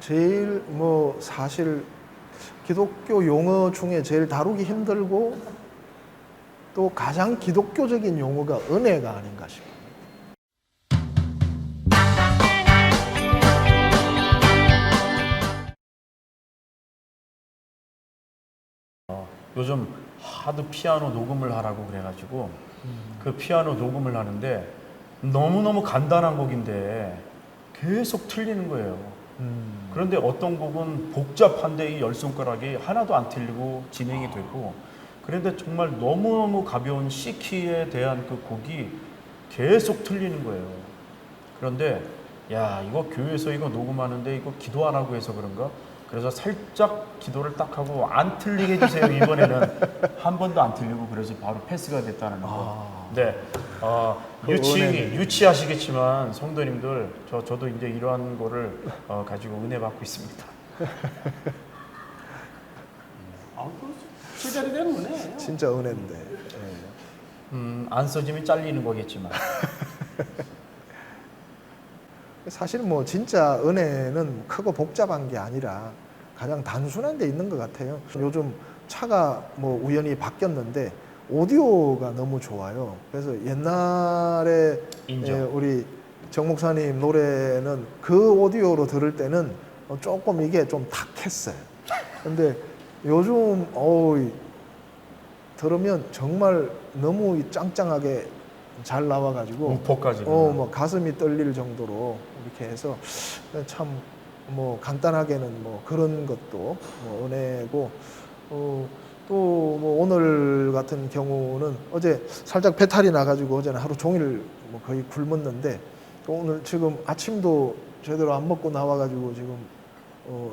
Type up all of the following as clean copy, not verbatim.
제일 뭐 사실 기독교 용어 중에 제일 다루기 힘들고 또 가장 기독교적인 용어가 은혜가 아닌가 싶어요. 요즘 하도 피아노 녹음을 하라고 그래가지고 그 피아노 녹음을 하는데 너무너무 간단한 곡인데 계속 틀리는 거예요. 그런데 어떤 곡은 복잡한데 이 열 손가락이 하나도 안 틀리고 진행이 되고, 그런데 정말 너무너무 가벼운 C키에 대한 그 곡이 계속 틀리는 거예요. 그런데 야, 이거 교회에서 이거 녹음하는데 이거 기도 안 하고 해서 그런가? 그래서 살짝 기도를 딱 하고 안 틀리게 해주세요. 이번에는 한 번도 안 틀리고, 그래서 바로 패스가 됐다는 거. 네, 유치하시겠지만 성도님들, 저도 이제 이러한 거를 가지고 은혜 받고 있습니다. 제자리 되는 은혜예요. 진짜 은혜인데. 안 써지면 잘리는 거겠지만. 사실 뭐 진짜 은혜는 크고 복잡한 게 아니라 가장 단순한 데 있는 것 같아요. 요즘 차가 뭐 우연히 바뀌었는데 오디오가 너무 좋아요. 그래서 옛날에 우리 정 목사님 노래는 그 오디오로 들을 때는 조금 이게 좀 탁했어요. 근데 요즘 들으면 정말 너무 짱짱하게 잘 나와가지고 우포까지 뭐 가슴이 떨릴 정도로 이렇게 해서 참 뭐 간단하게는 뭐 그런 것도 뭐 은혜고, 또 뭐 오늘 같은 경우는 어제 살짝 배탈이 나가지고 어제는 하루 종일 뭐 거의 굶었는데, 또 오늘 지금 아침도 제대로 안 먹고 나와가지고 지금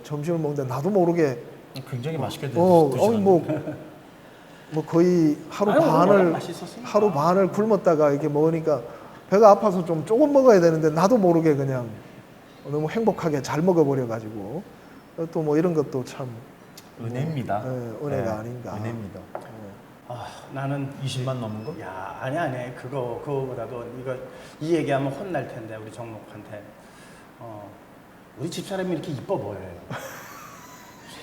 점심을 먹는데 나도 모르게 굉장히 맛있게 드시네요. 뭐 거의 하루 반을 굶었다가 이렇게 먹으니까 배가 아파서 좀 조금 먹어야 되는데 나도 모르게 그냥 너무 행복하게 잘 먹어버려가지고, 또 뭐 이런 것도 참 은혜입니다. 은혜가 아닌가. 은혜입니다. 나는 20만 넘은 거? 야, 아니 그거보다도 이 얘기하면 혼날 텐데 우리 정목한테 우리 집사람이 이렇게 이뻐 보여요.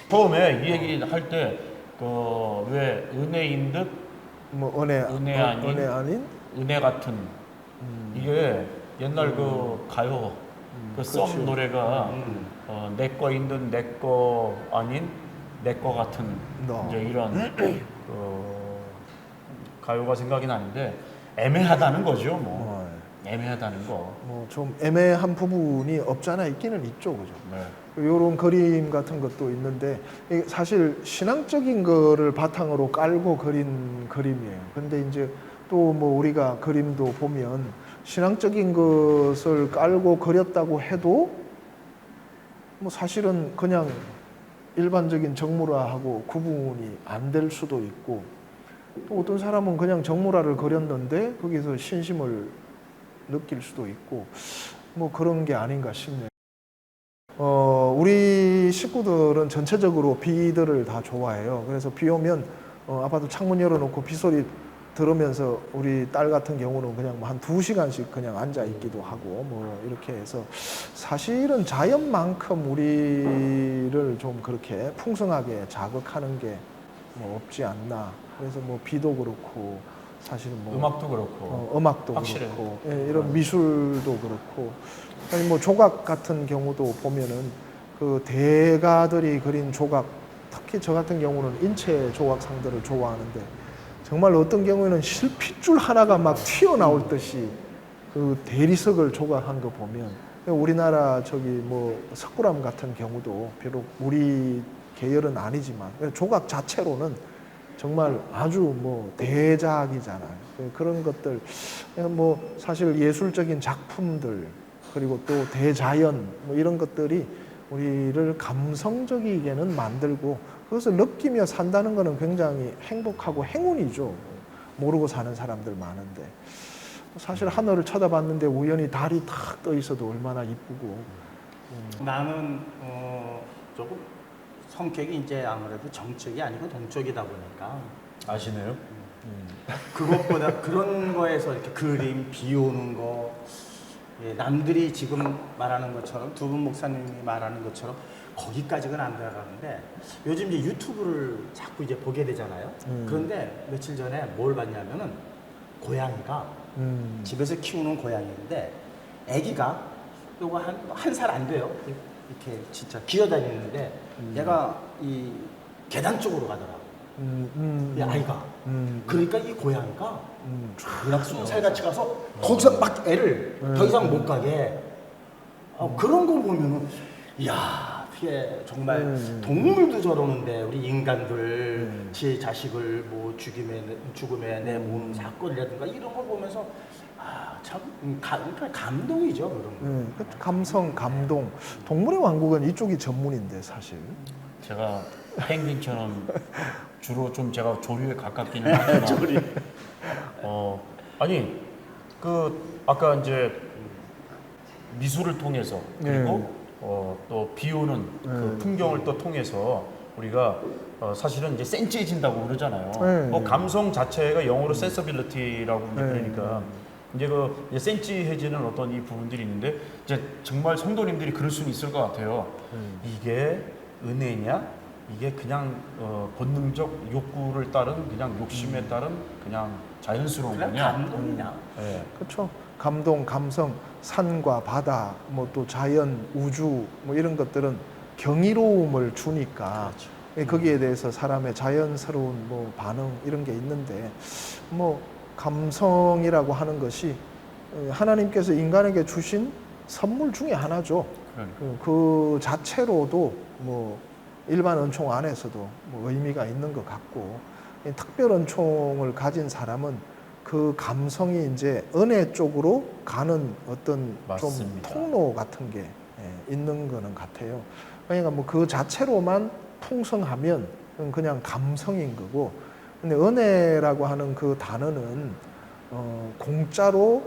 처음에 이 얘기 할 때 왜 은혜인 듯 뭐 은혜 아닌 은혜 같은, 이게 옛날 그 가요 그 썸 노래가 내 거인 듯 내 거 아닌 내 거 같은 이제 이런 가요가 생각이 나는데, 애매하다는 거죠, 뭐. 애매하다는 거. 뭐 좀 애매한 부분이 없잖아 있기는 있죠, 그죠? 네. 이런 그림 같은 것도 있는데 이게 사실 신앙적인 거를 바탕으로 깔고 그린 그림이에요. 근데 이제 또 뭐 우리가 그림도 보면 신앙적인 것을 깔고 그렸다고 해도 뭐 사실은 그냥 일반적인 정물화하고 구분이 안 될 수도 있고, 또 어떤 사람은 그냥 정물화를 그렸는데 거기서 신심을 느낄 수도 있고, 뭐 그런 게 아닌가 싶네요. 우리 식구들은 전체적으로 비들을 다 좋아해요. 그래서 비 오면 아파트 창문 열어놓고 빗소리 들으면서 우리 딸 같은 경우는 그냥 한 2시간씩 그냥 앉아 있기도 하고 뭐 이렇게 해서 사실은 자연만큼 우리를 좀 그렇게 풍성하게 자극하는 게 뭐 없지 않나. 그래서 뭐 비도 그렇고 사실은 뭐 음악도 그렇고 음악도 확실해. 그렇고 이런 미술도 그렇고, 아니 뭐 조각 같은 경우도 보면은 그 대가들이 그린 조각, 특히 저 같은 경우는 인체 조각상들을 좋아하는데 정말 어떤 경우에는 실핏줄 하나가 막 튀어나올 듯이 그 대리석을 조각한 거 보면, 우리나라 뭐 석굴암 같은 경우도 비록 우리 계열은 아니지만 조각 자체로는 정말 아주 뭐 대작이잖아요. 그런 것들, 뭐 사실 예술적인 작품들, 그리고 또 대자연 뭐 이런 것들이 우리를 감성적이게는 만들고 그것을 느끼며 산다는 것은 굉장히 행복하고 행운이죠. 모르고 사는 사람들 많은데 사실 하늘을 쳐다봤는데 우연히 달이 탁 떠 있어도 얼마나 이쁘고. 나는 조금 성격이 이제 아무래도 정적이 아니고 동적이다 보니까 아시네요? 그것보다 그런 거에서 이렇게 그림, 비 오는 거 예, 남들이 지금 말하는 것처럼 두 분 목사님이 말하는 것처럼 거기까지는 안 들어가는데 요즘 이제 유튜브를 자꾸 이제 보게 되잖아요. 그런데 며칠 전에 뭘 봤냐면은 고양이가 집에서 키우는 고양이인데 아기가 요거 한 살 안 돼요. 이렇게 진짜 기어다니는데 얘가 이 계단 쪽으로 가더라고. 이 아이가. 그러니까 이 고양이가 그냥 쏜살같이 가서 거기서 막 애를 더 이상 못 가게. 그런 거 보면은 이야, 이게 정말 동물도 저러는데 우리 인간들 제 자식을 뭐 죽음에 내모는 사건이라든가 이런 걸 보면서 참 그러니까 감동이죠 그런 거. 감성, 감동. 동물의 왕국은 이쪽이 전문인데 사실. 제가 펭귄처럼 주로 좀 제가 조류에 가깝기는 하지만 아니 그 아까 이제 미술을 통해서 그리고 또 비오는 그 풍경을 또 통해서 우리가 사실은 이제 센치해진다고 그러잖아요. 뭐 감성 자체가 영어로 sensibility라고 이제 그러니까 이제 그 이제 센치해지는 어떤 이 부분들이 있는데 이제 정말 성도님들이 그럴 수는 있을 것 같아요. 이게 은혜냐? 이게 그냥 본능적 욕구를 따른 그냥 욕심에 따른 그냥 자연스러운 그냥 거냐? 감동이냐? 네. 그렇죠. 감동, 감성, 산과 바다, 뭐 또 자연, 우주 뭐 이런 것들은 경이로움을 주니까 거기에 대해서 사람의 자연스러운 뭐 반응 이런 게 있는데 뭐 감성이라고 하는 것이 하나님께서 인간에게 주신 선물 중에 하나죠. 그 자체로도 뭐 일반 은총 안에서도 뭐 의미가 있는 것 같고 특별 은총을 가진 사람은 그 감성이 이제 은혜 쪽으로 가는 어떤 맞습니다. 좀 통로 같은 게 있는 거는 같아요. 그러니까 뭐 그 자체로만 풍성하면 그냥 감성인 거고, 근데 은혜라고 하는 그 단어는 공짜로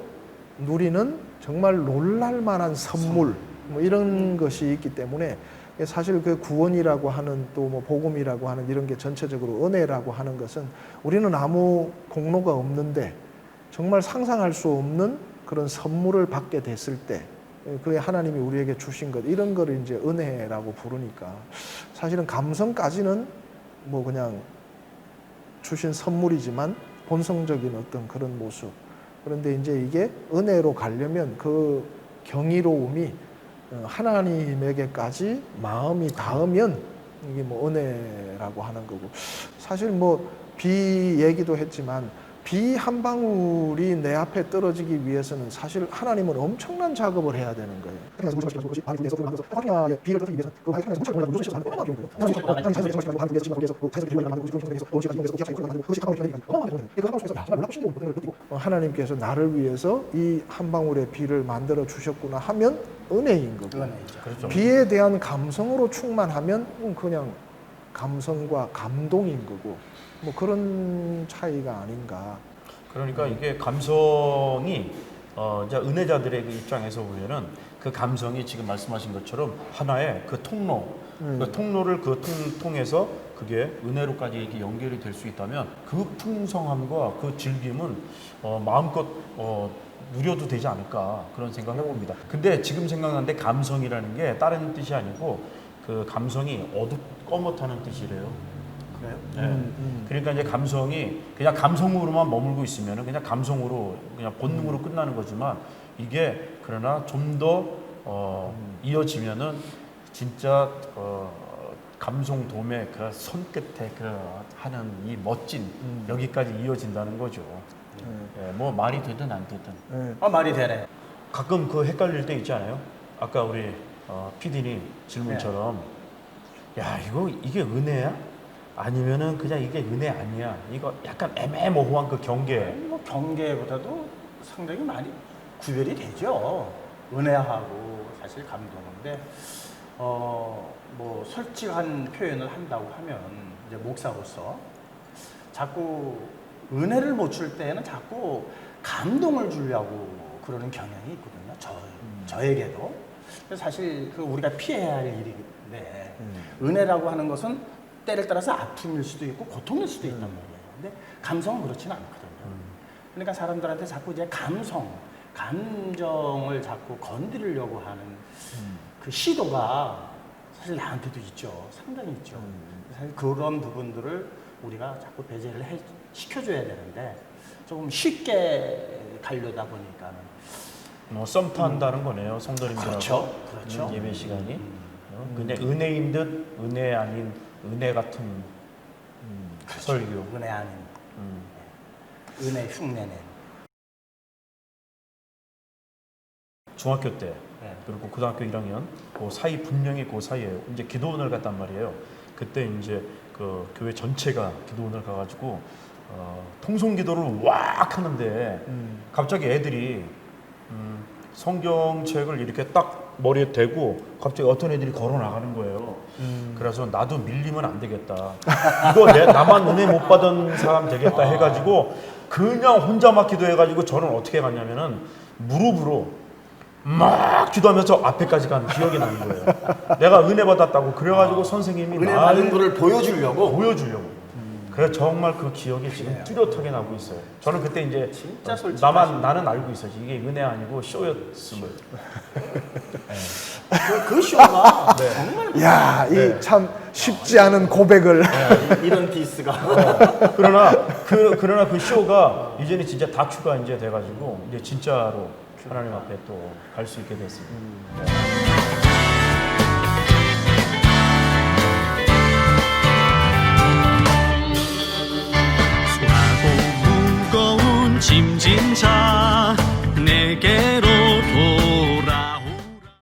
누리는 정말 놀랄만한 선물 뭐 이런 것이 있기 때문에 사실 그 구원이라고 하는 또 뭐 복음이라고 하는 이런 게 전체적으로 은혜라고 하는 것은 우리는 아무 공로가 없는데 정말 상상할 수 없는 그런 선물을 받게 됐을 때 그게 하나님이 우리에게 주신 것 이런 거를 이제 은혜라고 부르니까 사실은 감성까지는 뭐 그냥 주신 선물이지만 본성적인 어떤 그런 모습. 그런데 이제 이게 은혜로 가려면 그 경이로움이 하나님에게까지 마음이 닿으면 이게 뭐 은혜라고 하는 거고, 사실 뭐 비 얘기도 했지만 비 한 방울이 내 앞에 떨어지기 위해서는 사실 하나님은 엄청난 작업을 해야 되는 거예요. 하나님께서 나를 위해서 이 한 방울의 비를 만들어 주셨구나 하면 은혜인 거고, 그렇죠. 비에 대한 감성으로 충만하면 그냥 감성과 감동인 거고, 뭐 그런 차이가 아닌가. 그러니까 이게 감성이 이제 은혜자들의 그 입장에서 보면은 그 감성이 지금 말씀하신 것처럼 하나의 그 통로, 그 통로를 통해서 그게 은혜로까지 이렇게 연결이 될 수 있다면 그 풍성함과 그 즐김은 마음껏 누려도 되지 않을까 그런 생각을 해봅니다. 근데 지금 생각나는데 감성이라는 게 다른 뜻이 아니고 그 감성이 어둡거뭇하는 뜻이래요. 그래요? 네. 그러니까 이제 감성이 그냥 감성으로만 머물고 있으면 그냥 감성으로 그냥 본능으로 끝나는 거지만 이게 그러나 좀 더 이어지면은 진짜 감성 도매 그 손끝에 그 하는 이 멋진 여기까지 이어진다는 거죠. 뭐 말이 되든 안 되든. 말이 되네. 가끔 그 헷갈릴 때 있지 않아요? 아까 우리 PD님 질문처럼 야 이게 은혜야? 아니면은 그냥 이게 은혜 아니야? 이거 약간 애매모호한 그 경계. 뭐 경계보다도 상당히 많이 구별이 되죠. 은혜하고 사실 감동인데 뭐 솔직한 표현을 한다고 하면 이제 목사로서 자꾸 은혜를 못 줄 때는 자꾸 감동을 주려고 그러는 경향이 있거든요. 저에게도. 그래서 사실 그 우리가 피해야 할 일인데 은혜라고 하는 것은 때를 따라서 아픔일 수도 있고 고통일 수도 있단 말이에요. 근데 감성은 그렇지는 않거든요. 그러니까 사람들한테 자꾸 이제 감정을 자꾸 건드리려고 하는 그 시도가 사실 나한테도 있죠. 상당히 있죠. 사실 그런 부분들을 우리가 자꾸 배제를 시켜줘야 되는데 조금 쉽게 가려다 보니까는 썸 탄다는 거네요, 성도님들하고. 그렇죠. 예배 시간이. 그냥 은혜인 듯 은혜 아닌 은혜 같은 설교. 은혜 아닌 은혜 흉내낸. 중학교 때 네. 그리고 고등학교 1학년 그 사이 분명히 그 사이에 이제 기도원을 갔단 말이에요. 그때 이제 그 교회 전체가 기도원을 가가지고 통성 기도를 왁 하는데 갑자기 애들이 성경책을 이렇게 딱 머리에 대고 갑자기 어떤 애들이 걸어 나가는 거예요. 그래서 나도 밀리면 안 되겠다. 이거 나만 은혜 못 받은 사람 되겠다 해가지고 그냥 혼자 막 기도해가지고 저는 어떻게 갔냐면은 무릎으로 막 기도하면서 앞에까지 간 기억이 나는 거예요. 내가 은혜 받았다고 그래가지고 선생님이 은혜 받은 거를 보여주려고. 그래서 정말 그 기억이 지금 뚜렷하게 나고 있어요. 저는 그때 이제 진짜 솔직하시네. 나는 알고 있어요. 이게 은혜 아니고 쇼였음을. 그 쇼가 정말 야, 이 참 쉽지 않은 고백을. 이런 디스가. 그러나 그 쇼가 이제는 진짜 다큐가 이제 돼가지고 이제 진짜로 하나님 앞에 또 갈 수 있게 됐습니다. 수하고 무거운 짐진 자